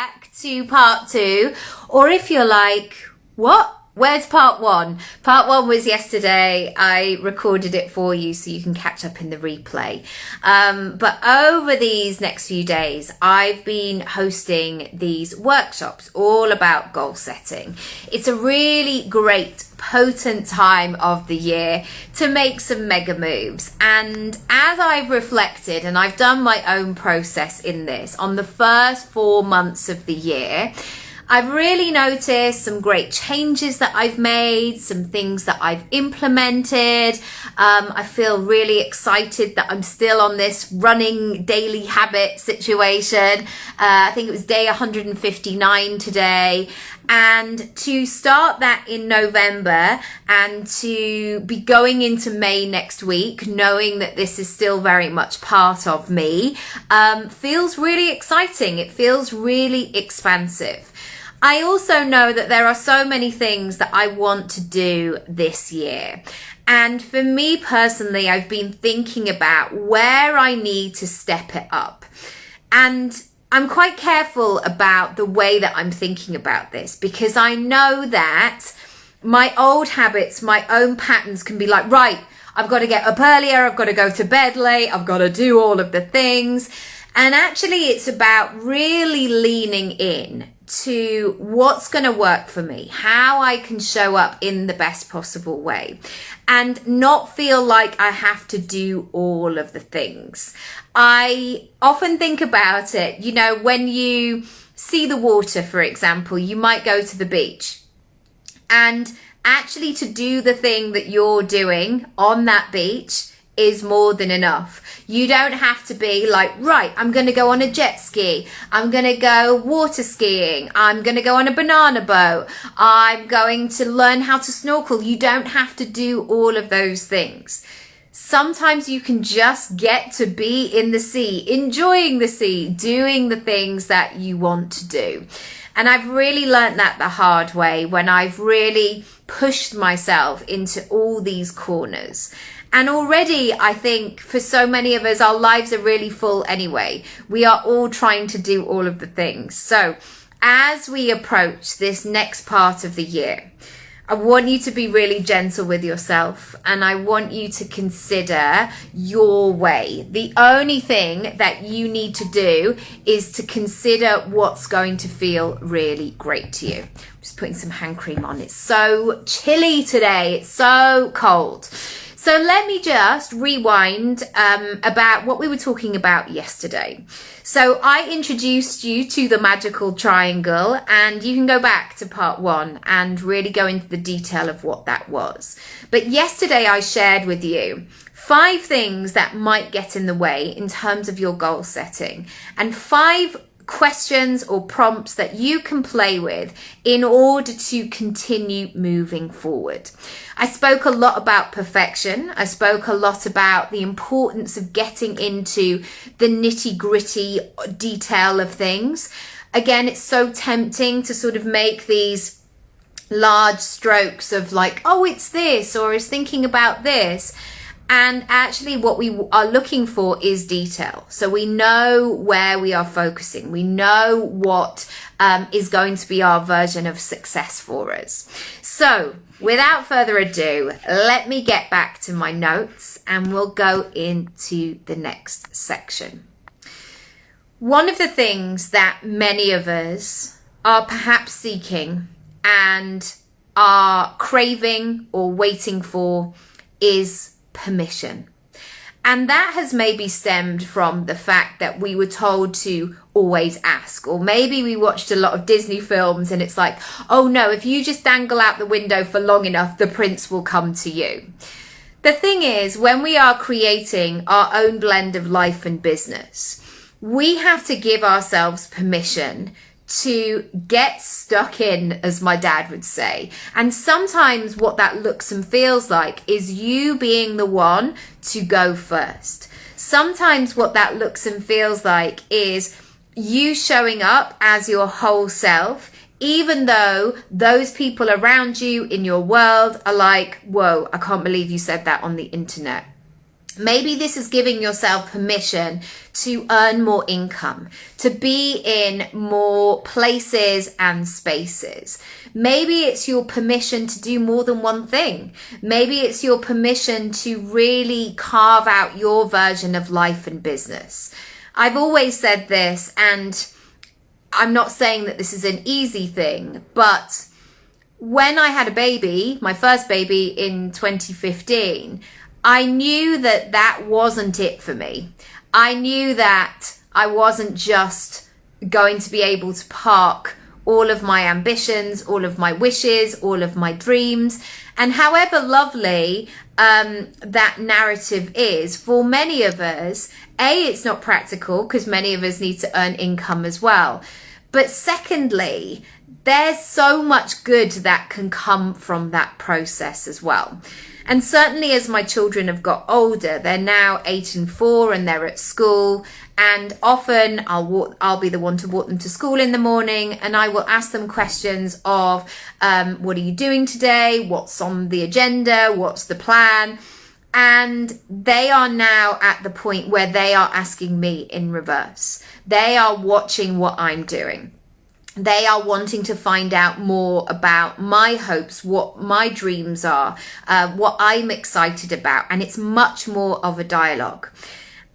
back to part 2, or if you're like, what? Where's part 1? Part 1 was yesterday. I recorded it for you so you can catch up in the replay. But over these next few days, I've been hosting these workshops all about goal setting. It's a really great, potent time of the year to make some mega moves. And as I've reflected, and I've done my own process in this, on the first 4 months of the year, I've really noticed some great changes that I've made, some things that I've implemented. I feel really excited that I'm still on this running daily habit situation. I think it was day 159 today. And to start that in November and to be going into May next week, knowing that this is still very much part of me, feels really exciting. It feels really expansive. I also know that there are so many things that I want to do this year. And for me personally, I've been thinking about where I need to step it up. And I'm quite careful about the way that I'm thinking about this, because I know that my old habits, my own patterns can be like, right, I've got to get up earlier, I've got to go to bed late, I've got to do all of the things. And actually it's about really leaning in to what's going to work for me, how I can show up in the best possible way and not feel like I have to do all of the things. I often think about it, you know, when you see the water, for example, you might go to the beach, and actually to do the thing that you're doing on that beach is more than enough. You don't have to be like, right, I'm going to go on a jet ski, I'm going to go water skiing, I'm going to go on a banana boat, I'm going to learn how to snorkel. You don't have to do all of those things. Sometimes you can just get to be in the sea, enjoying the sea, doing the things that you want to do. And I've really learned that the hard way when I've really pushed myself into all these corners. And already, I think for so many of us, our lives are really full anyway. We are all trying to do all of the things. So as we approach this next part of the year, I want you to be really gentle with yourself, and I want you to consider your way. The only thing that you need to do is to consider what's going to feel really great to you. I'm just putting some hand cream on. It's so chilly today. It's so cold. So let me just rewind about what we were talking about yesterday. So I introduced you to the magical triangle, and you can go back to part 1 and really go into the detail of what that was. But yesterday I shared with you 5 things that might get in the way in terms of your goal setting, and 5 questions or prompts that you can play with in order to continue moving forward. I spoke a lot about perfection. I spoke a lot about the importance of getting into the nitty-gritty detail of things. Again, it's so tempting to sort of make these large strokes of like, oh, it's this, or is thinking about this. And actually what we are looking for is detail. So we know where we are focusing. We know what is going to be our version of success for us. So without further ado, let me get back to my notes and we'll go into the next section. One of the things that many of us are perhaps seeking and are craving or waiting for is permission. And that has maybe stemmed from the fact that we were told to always ask, or maybe we watched a lot of Disney films and it's like, oh no, if you just dangle out the window for long enough, the prince will come to you. The thing is, when we are creating our own blend of life and business, we have to give ourselves permission to get stuck in, as my dad would say. And sometimes what that looks and feels like is you being the one to go first. Sometimes what that looks and feels like is you showing up as your whole self, even though those people around you in your world are like, whoa, I can't believe you said that on the internet. Maybe this is giving yourself permission to earn more income, to be in more places and spaces. Maybe it's your permission to do more than one thing. Maybe it's your permission to really carve out your version of life and business. I've always said this, and I'm not saying that this is an easy thing, but when I had a baby, my first baby in 2015, I knew that that wasn't it for me. I knew that I wasn't just going to be able to park all of my ambitions, all of my wishes, all of my dreams. And however lovely that narrative is, for many of us, A, it's not practical because many of us need to earn income as well. But secondly, there's so much good that can come from that process as well. And certainly as my children have got older, they're now 8 and 4 and they're at school, and often I'll be the one to walk them to school in the morning, and I will ask them questions of what are you doing today? What's on the agenda? What's the plan? And they are now at the point where they are asking me in reverse. They are watching what I'm doing. They are wanting to find out more about my hopes, what my dreams are, what I'm excited about. And it's much more of a dialogue.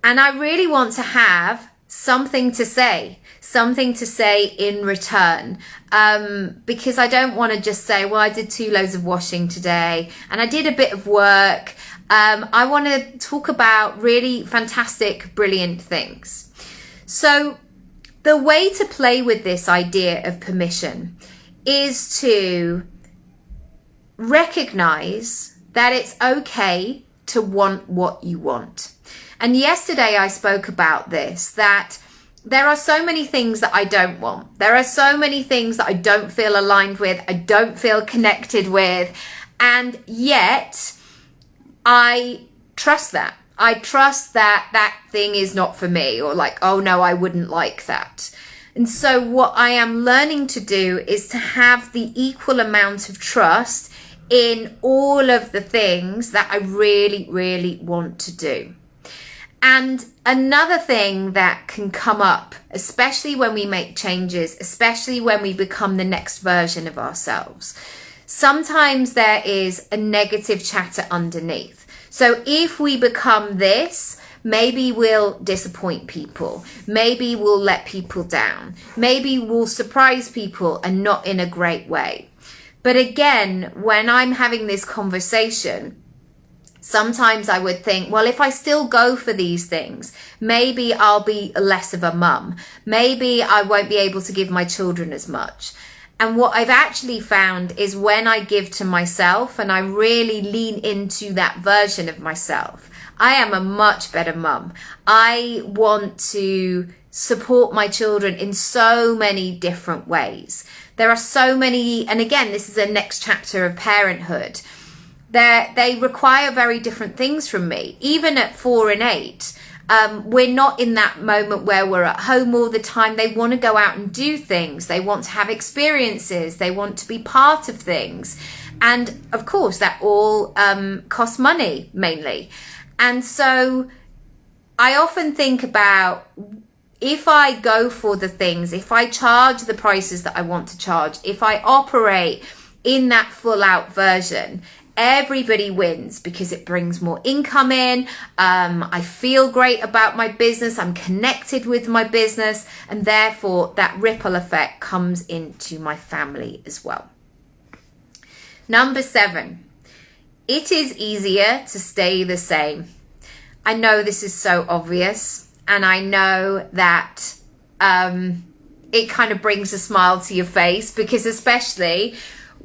And I really want to have something to say in return, because I don't want to just say, well, I did 2 loads of washing today and I did a bit of work. I want to talk about really fantastic, brilliant things. So the way to play with this idea of permission is to recognize that it's okay to want what you want. And yesterday I spoke about this, that there are so many things that I don't want. There are so many things that I don't feel aligned with, I don't feel connected with, and yet I trust that. I trust that that thing is not for me, or like, oh no, I wouldn't like that. And so what I am learning to do is to have the equal amount of trust in all of the things that I really, really want to do. And another thing that can come up, especially when we make changes, especially when we become the next version of ourselves, sometimes there is a negative chatter underneath. So if we become this, maybe we'll disappoint people. Maybe we'll let people down. Maybe we'll surprise people, and not in a great way. But again, when I'm having this conversation, sometimes I would think, well, if I still go for these things, maybe I'll be less of a mum. Maybe I won't be able to give my children as much. And what I've actually found is when I give to myself and I really lean into that version of myself, I am a much better mum. I want to support my children in so many different ways. There are so many, and again, this is a next chapter of parenthood. They require very different things from me. Even at 4 and 8, we're not in that moment where we're at home all the time. They want to go out and do things. They want to have experiences. They want to be part of things. And of course, that all costs money mainly. And so I often think about, if I go for the things, if I charge the prices that I want to charge, if I operate in that full out version, everybody wins because it brings more income in. I feel great about my business. I'm connected with my business, and therefore that ripple effect comes into my family as well. Number 7, it is easier to stay the same. I know this is so obvious, and I know that it kind of brings a smile to your face, because especially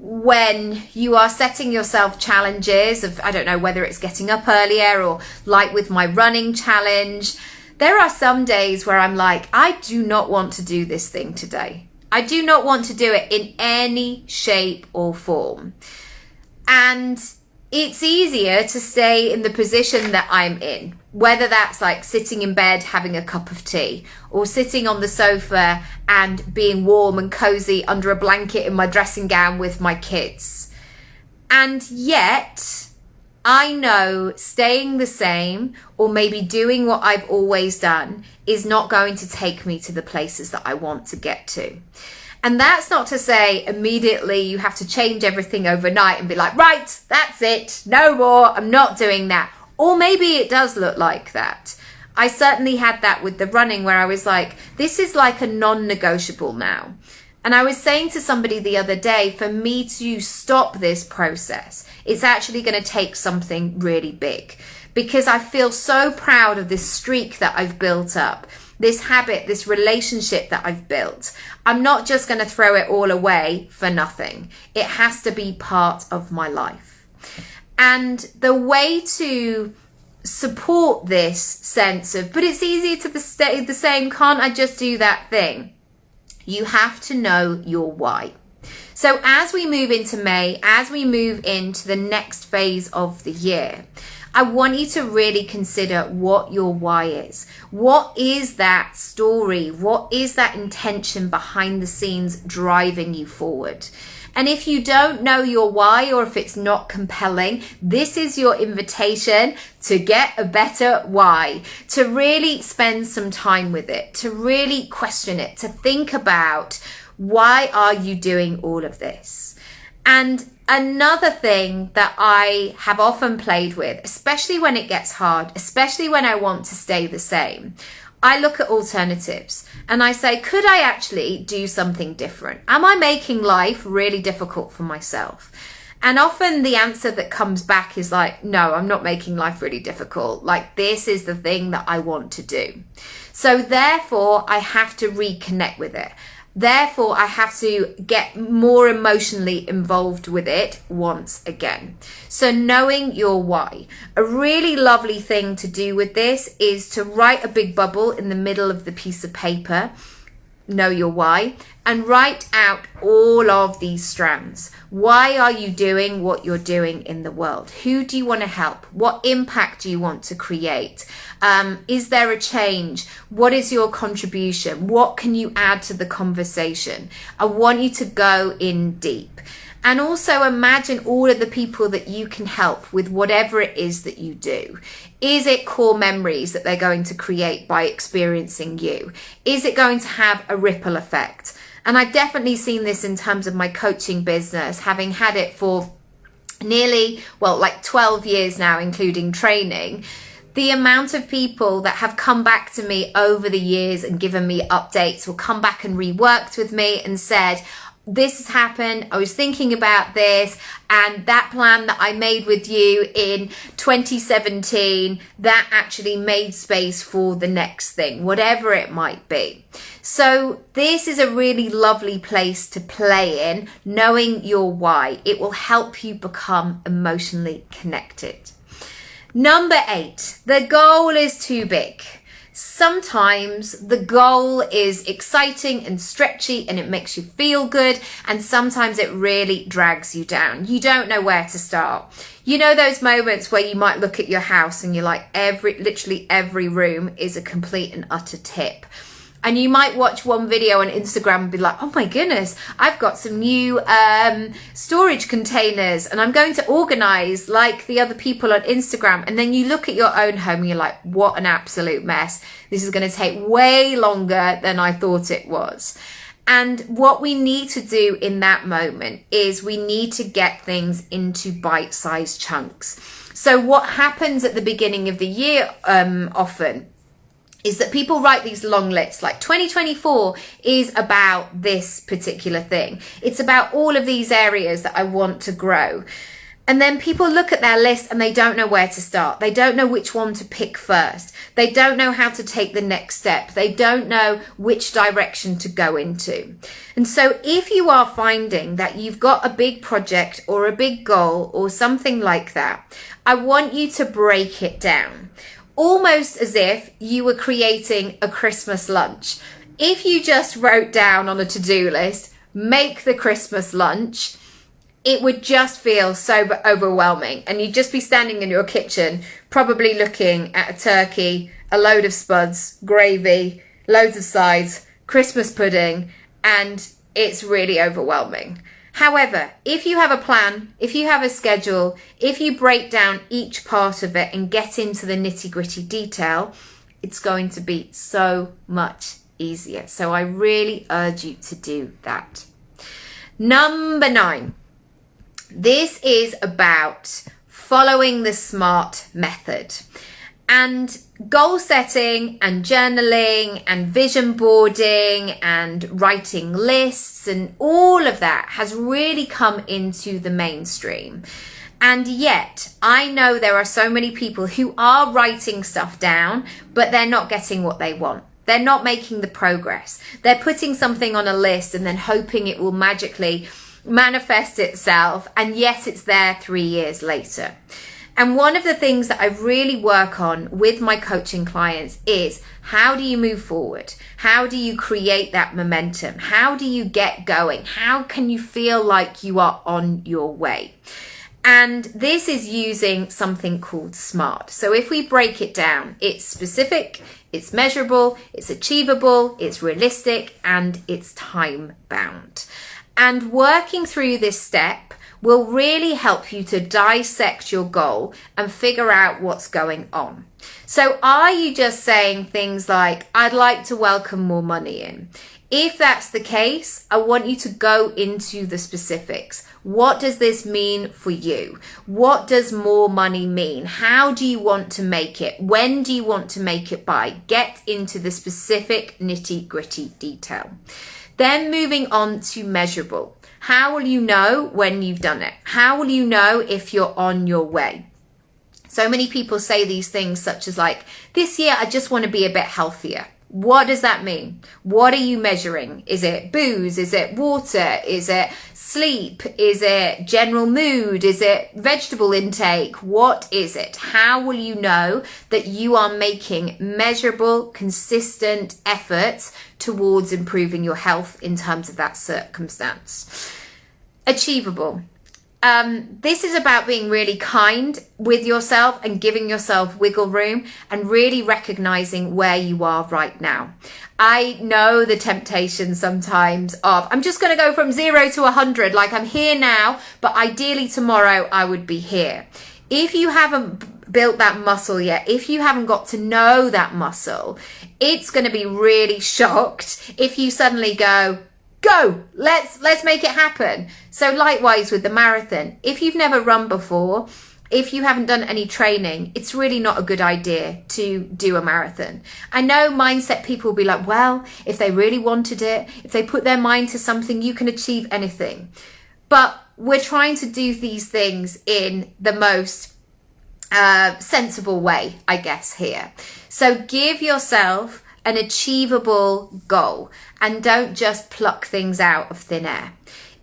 when you are setting yourself challenges of, I don't know, whether it's getting up earlier or like with my running challenge, there are some days where I'm like, I do not want to do this thing today. I do not want to do it in any shape or form. And it's easier to stay in the position that I'm in, whether that's like sitting in bed having a cup of tea, or sitting on the sofa and being warm and cozy under a blanket in my dressing gown with my kids. And yet I know staying the same or maybe doing what I've always done is not going to take me to the places that I want to get to. And that's not to say immediately you have to change everything overnight and be like, right, that's it, no more, I'm not doing that. Or maybe it does look like that. I certainly had that with the running where I was like, this is like a non-negotiable now. And I was saying to somebody the other day, for me to stop this process, it's actually going to take something really big, because I feel so proud of this streak that I've built up, this habit, this relationship that I've built. I'm not just going to throw it all away for nothing. It has to be part of my life. And the way to support this sense of, but it's easier to stay the same, can't I just do that thing? You have to know your why. So as we move into May, as we move into the next phase of the year, I want you to really consider what your why is. What is that story? What is that intention behind the scenes driving you forward? And if you don't know your why, or if it's not compelling, this is your invitation to get a better why, to really spend some time with it, to really question it, to think about, why are you doing all of this? And another thing that I have often played with, especially when it gets hard, especially when I want to stay the same, I look at alternatives and I say, could I actually do something different? Am I making life really difficult for myself? And often the answer that comes back is like, no, I'm not making life really difficult. Like, this is the thing that I want to do. So therefore, I have to reconnect with it. Therefore, I have to get more emotionally involved with it once again. So knowing your why. A really lovely thing to do with this is to write a big bubble in the middle of the piece of paper, know your why, and write out all of these strands. Why are you doing what you're doing in the world? Who do you want to help? What impact do you want to create? Is there a change? What is your contribution? What can you add to the conversation? I want you to go in deep. And also imagine all of the people that you can help with whatever it is that you do. Is it core memories that they're going to create by experiencing you? Is it going to have a ripple effect? And I've definitely seen this in terms of my coaching business, having had it for nearly, like 12 years now, including training. The amount of people that have come back to me over the years and given me updates, or come back and reworked with me and said, this has happened, I was thinking about this, and that plan that I made with you in 2017, that actually made space for the next thing, whatever it might be. So this is a really lovely place to play in, knowing your why. It will help you become emotionally connected. Number 8, the goal is too big. Sometimes the goal is exciting and stretchy and it makes you feel good, and sometimes it really drags you down. You don't know where to start. You know those moments where you might look at your house and you're like, literally every room is a complete and utter tip. And you might watch one video on Instagram and be like, oh my goodness, I've got some new storage containers and I'm going to organize like the other people on Instagram. And then you look at your own home and you're like, what an absolute mess. This is going to take way longer than I thought it was. And what we need to do in that moment is we need to get things into bite-sized chunks. So what happens at the beginning of the year often is that people write these long lists, like 2024 is about this particular thing. It's about all of these areas that I want to grow. And then people look at their list and they don't know where to start. They don't know which one to pick first. They don't know how to take the next step. They don't know which direction to go into. And so if you are finding that you've got a big project or a big goal or something like that, I want you to break it down. Almost as if you were creating a Christmas lunch. If you just wrote down on a to-do list, make the Christmas lunch, it would just feel so overwhelming. And you'd just be standing in your kitchen, probably looking at a turkey, a load of spuds, gravy, loads of sides, Christmas pudding, and it's really overwhelming. However, if you have a plan, if you have a schedule, if you break down each part of it and get into the nitty-gritty detail, it's going to be so much easier. So I really urge you to do that. Number 9. This is about following the SMART method. And goal setting and journaling and vision boarding and writing lists and all of that has really come into the mainstream. And yet I know there are so many people who are writing stuff down, but they're not getting what they want. They're not making the progress. They're putting something on a list and then hoping it will magically manifest itself. And yes, it's there 3 years later. And one of the things that I really work on with my coaching clients is, how do you move forward? How do you create that momentum? How do you get going? How can you feel like you are on your way? And this is using something called SMART. So if we break it down, it's specific, it's measurable, it's achievable, it's realistic, and it's time bound. And working through this step will really help you to dissect your goal and figure out what's going on. So are you just saying things like, I'd like to welcome more money in? If that's the case, I want you to go into the specifics. What does this mean for you? What does more money mean? How do you want to make it? When do you want to make it by? Get into the specific nitty-gritty detail. Then moving on to measurable. How will you know when you've done it? How will you know if you're on your way? So many people say these things such as like, this year I just want to be a bit healthier. What does that mean? What are you measuring? Is it booze? Is it water? Is it sleep? Is it general mood? Is it vegetable intake? What is it? How will you know that you are making measurable, consistent efforts towards improving your health in terms of that circumstance? Achievable. This is about being really kind with yourself and giving yourself wiggle room and really recognizing where you are right now. I know the temptation sometimes of, I'm just going to go from 0 to 100, like I'm here now, but ideally tomorrow I would be here. If you haven't built that muscle yet, if you haven't got to know that muscle, it's going to be really shocked if you suddenly go, let's make it happen. So likewise with the marathon, if you've never run before, if you haven't done any training, it's really not a good idea to do a marathon. I know mindset people will be like, well, if they really wanted it, if they put their mind to something, you can achieve anything. But we're trying to do these things in the most sensible way, I guess, here. So give yourself an achievable goal and don't just pluck things out of thin air.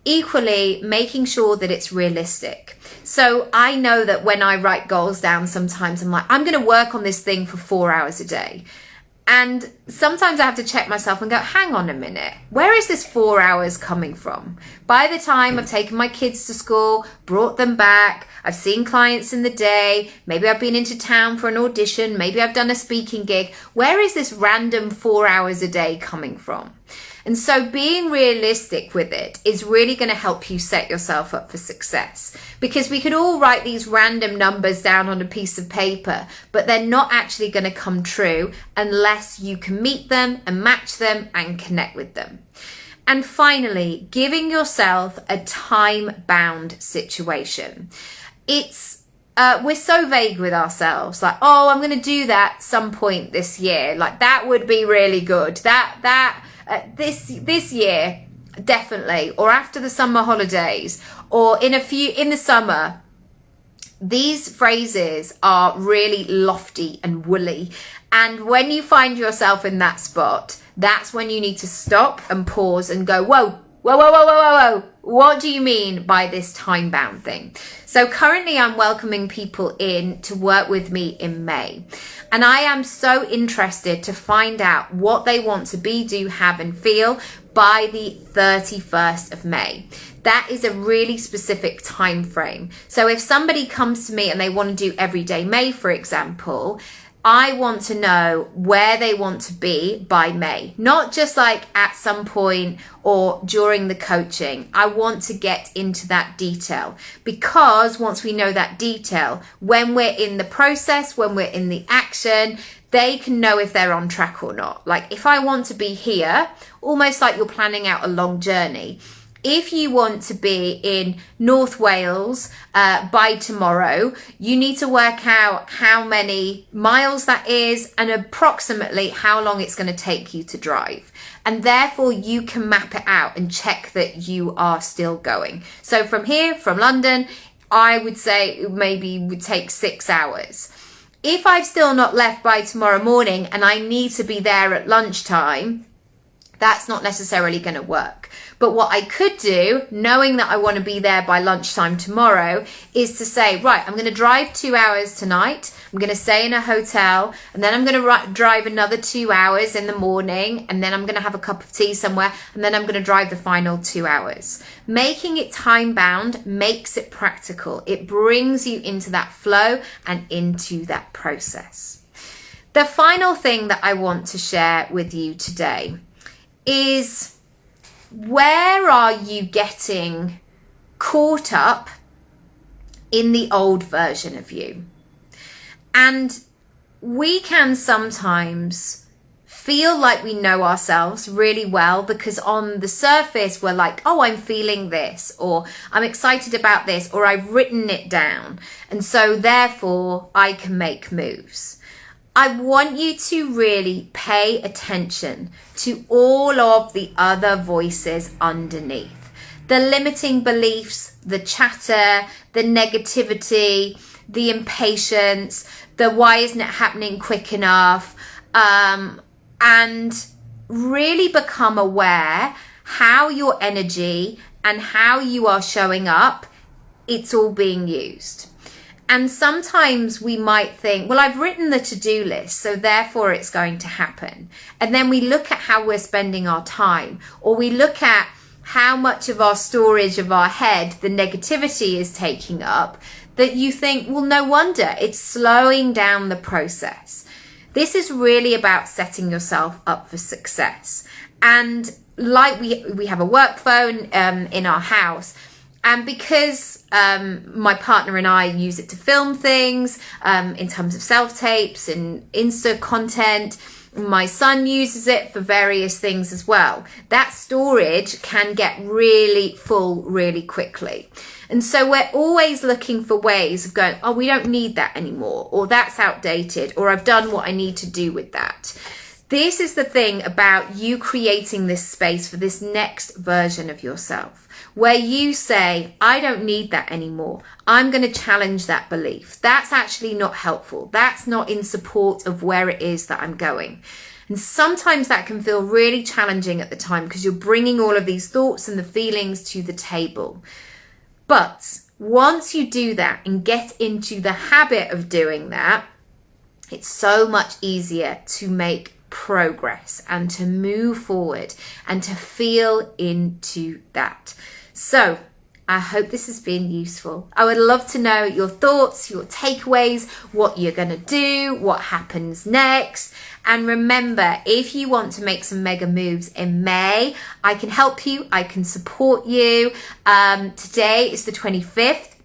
Equally, making sure that it's realistic. So I know that when I write goals down, sometimes I'm like, I'm going to work on this thing for 4 hours a day. And sometimes I have to check myself and go, hang on a minute, where is this 4 hours coming from? By the time I've taken my kids to school, brought them back, I've seen clients in the day, maybe I've been into town for an audition, maybe I've done a speaking gig, where is this random 4 hours a day coming from? And so being realistic with it is really going to help you set yourself up for success, because we could all write these random numbers down on a piece of paper, but they're not actually going to come true unless you can meet them and match them and connect with them. And finally, giving yourself a time-bound situation. We're so vague with ourselves, like, oh, I'm going to do that some point this year. Like that would be really good. This year, definitely, or after the summer holidays, or in the summer. These phrases are really lofty and woolly. And when you find yourself in that spot, that's when you need to stop and pause and go, whoa. What do you mean by this time-bound thing? So currently I'm welcoming people in to work with me in May. And I am so interested to find out what they want to be, do, have and feel by the 31st of May. That is a really specific time frame. So if somebody comes to me and they want to do Everyday May, for example, I want to know where they want to be by May, not just like at some point or during the coaching. I want to get into that detail, because once we know that detail, when we're in the process, when we're in the action, they can know if they're on track or not. Like if I want to be here, almost like you're planning out a long journey. If you want to be in North Wales by tomorrow, you need to work out how many miles that is and approximately how long it's going to take you to drive. And therefore you can map it out and check that you are still going. So from here, from London, I would say it maybe would take 6 hours. If I've still not left by tomorrow morning and I need to be there at lunchtime, that's not necessarily going to work. But what I could do, knowing that I want to be there by lunchtime tomorrow, is to say, right, I'm going to drive 2 hours tonight. I'm going to stay in a hotel, and then I'm going to drive another 2 hours in the morning, and then I'm going to have a cup of tea somewhere, and then I'm going to drive the final 2 hours. Making it time bound makes it practical. It brings you into that flow and into that process. The final thing that I want to share with you today is, where are you getting caught up in the old version of you? And we can sometimes feel like we know ourselves really well, because on the surface we're like, oh, I'm feeling this, or I'm excited about this, or I've written it down, and so therefore I can make moves. I want you to really pay attention to all of the other voices underneath. The limiting beliefs, the chatter, the negativity, the impatience, the why isn't it happening quick enough, and really become aware how your energy and how you are showing up, it's all being used. And sometimes we might think, well, I've written the to-do list, so therefore it's going to happen. And then we look at how we're spending our time, or we look at how much of our storage of our head the negativity is taking up, that you think, well, no wonder, it's slowing down the process. This is really about setting yourself up for success. And like we have a work phone in our house, and because my partner and I use it to film things in terms of self-tapes and Insta content, my son uses it for various things as well. That storage can get really full really quickly. And so we're always looking for ways of going, oh, we don't need that anymore, or that's outdated, or I've done what I need to do with that. This is the thing about you creating this space for this next version of yourself, where you say, I don't need that anymore. I'm going to challenge that belief. That's actually not helpful. That's not in support of where it is that I'm going. And sometimes that can feel really challenging at the time, because you're bringing all of these thoughts and the feelings to the table. But once you do that and get into the habit of doing that, it's so much easier to make progress and to move forward and to feel into that. So I hope this has been useful. I would love to know your thoughts, your takeaways, what you're going to do, what happens next. And remember, if you want to make some mega moves in May, I can help you. I can support you. Today is the 25th.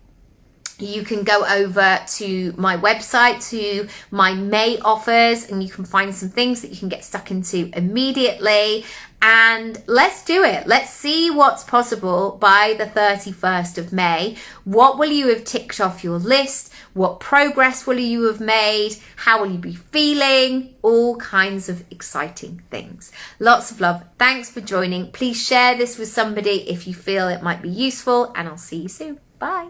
You can go over to my website, to my May offers, and you can find some things that you can get stuck into immediately. And let's do it. Let's see what's possible by the 31st of May. What will you have ticked off your list? What progress will you have made? How will you be feeling? All kinds of exciting things. Lots of love. Thanks for joining. Please share this with somebody if you feel it might be useful, and I'll see you soon. Bye.